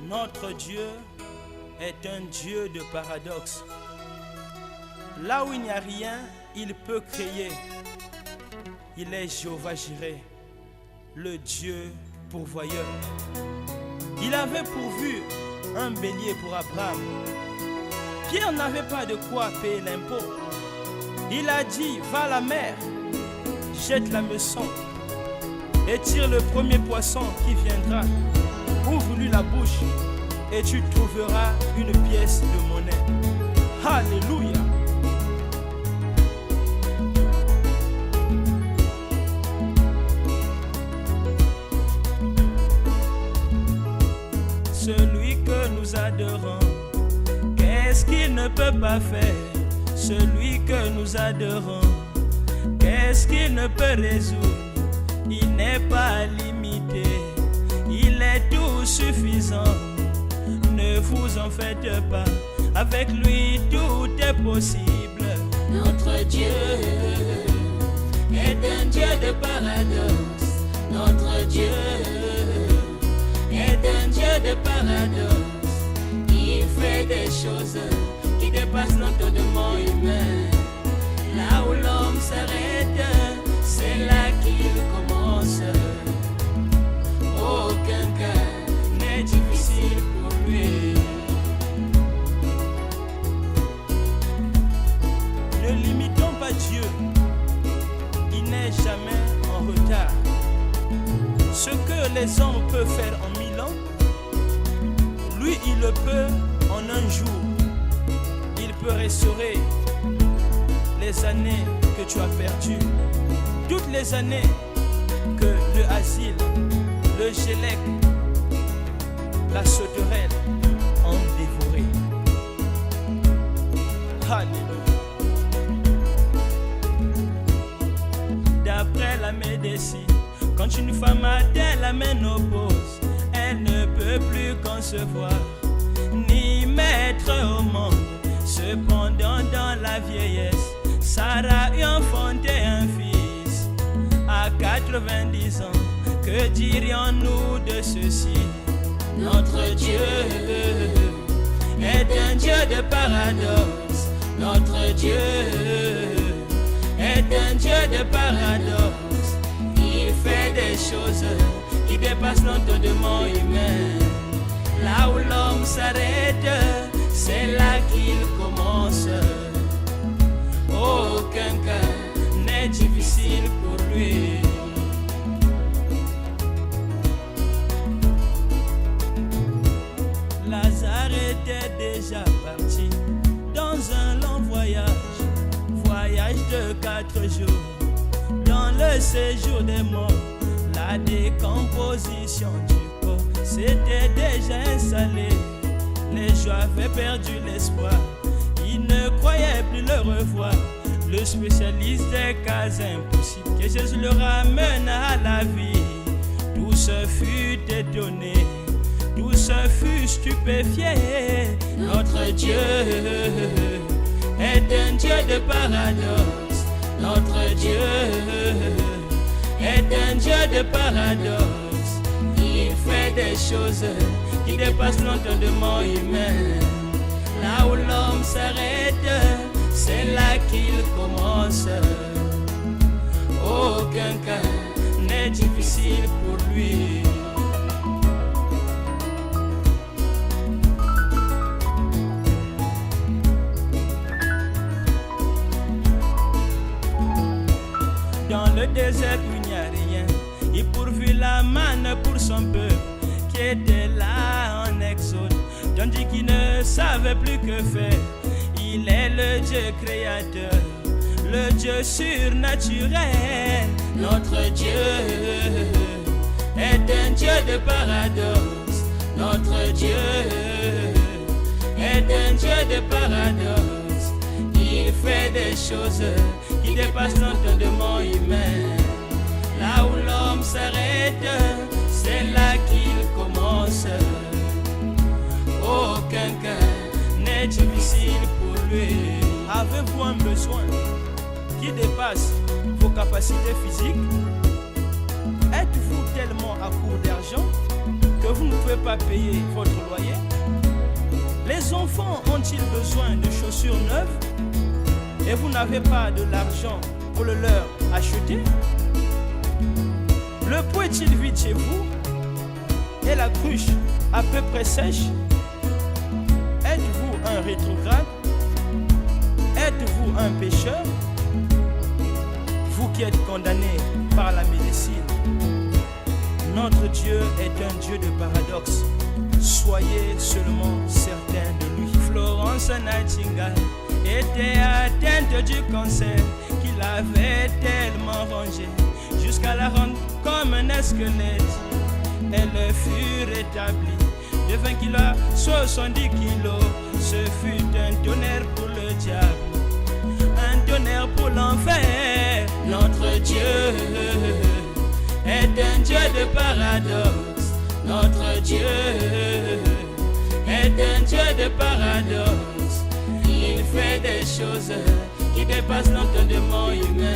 Notre Dieu est un Dieu de paradoxe. Là où il n'y a rien, il peut créer. Il est Jéhovah Jireh, le Dieu pourvoyeur. Il avait pourvu un bélier pour Abraham. Pierre n'avait pas de quoi payer l'impôt. Il a dit, va à la mer, jette la meçon et tire le premier poisson qui viendra. Ouvre-lui la bouche et tu trouveras une pièce de monnaie. Alléluia. Celui que nous adorons, qu'est-ce qu'il ne peut pas faire? Celui que nous adorons, qu'est-ce qu'il ne peut résoudre? Il n'est pas limité, il est tout suffisant. Ne vous en faites pas, avec lui tout est possible. Notre Dieu est un Dieu de paradoxe. Notre Dieu est un Dieu de paradoxe. Il fait des choses qui dépassent l'entendement humain. Là où l'homme s'arrête, c'est là qu'il commence. Aucun cas n'est difficile pour lui. Ne limitons pas Dieu, il n'est jamais en retard. Ce que les hommes peuvent faire en 1000 ans, lui il le peut en un jour. Il peut restaurer les années que tu as perdues, toutes les années que le asile, le gélec, la sauterelle ont dévoré. Alléluia. D'après la médecine, quand une femme atteint la ménopause, elle ne peut plus concevoir ni mettre au monde. Cependant dans la vieillesse, Sarah eut enfanté un fils à 90 ans. Que dirions-nous de ceci? Notre Dieu est un Dieu de paradoxe. Notre Dieu est un Dieu de paradoxe. Il fait des choses qui dépassent l'entendement humain. Là où l'homme s'arrête, c'est là qu'il commence. Aucun cas n'est difficile pour lui. Lazare était déjà parti dans un long voyage de 4 jours. Dans le séjour des morts, la décomposition du corps s'était déjà installée. Les gens avaient perdu l'espoir, ils ne croyaient plus le revoir. Le spécialiste des cas impossibles que Jésus le ramène à la vie. Tous fut étonné, tous fut stupéfié. Notre Dieu est un Dieu de paradoxe. Notre Dieu est un Dieu de paradoxe. Il fait des choses qui dépassent l'entendement humain. Là où l'homme s'arrête, c'est là qu'il commence. Aucun cas n'est difficile pour lui. Dans le désert où il n'y a rien, il pourvut la manne pour son peuple qui était là en exode, tandis qu'il ne savait plus que faire. Il est le Dieu créateur, le Dieu surnaturel. Notre Dieu est un Dieu de paradoxe. Notre Dieu est un Dieu de paradoxe. Il fait des choses qui dépassent l'entendement humain. Là où l'homme s'arrête, c'est là qu'il commence. Aucun cas n'est difficile pour lui. Avez-vous un besoin qui dépasse vos capacités physiques? Êtes-vous tellement à court d'argent que vous ne pouvez pas payer votre loyer? Les enfants ont-ils besoin de chaussures neuves et vous n'avez pas de l'argent pour le leur acheter? Le pot est-il vide chez vous et la cruche à peu près sèche? Êtes-vous un rétrograde? Êtes-vous un pécheur? Vous qui êtes condamné par la médecine. Notre Dieu est un Dieu de paradoxe. Soyez seulement certains de lui. Florence Nightingale était atteinte du cancer qu'il avait tellement rongé jusqu'à la rendre comme un squelette. Elle fut rétablie de 20 kilos, 70 kilos. Ce fut un tonnerre pour le diable, un tonnerre pour l'enfer. Notre Dieu est un Dieu de paradoxe. Notre Dieu est un Dieu de paradoxe. Il fait des choses qui dépassent l'entendement humain.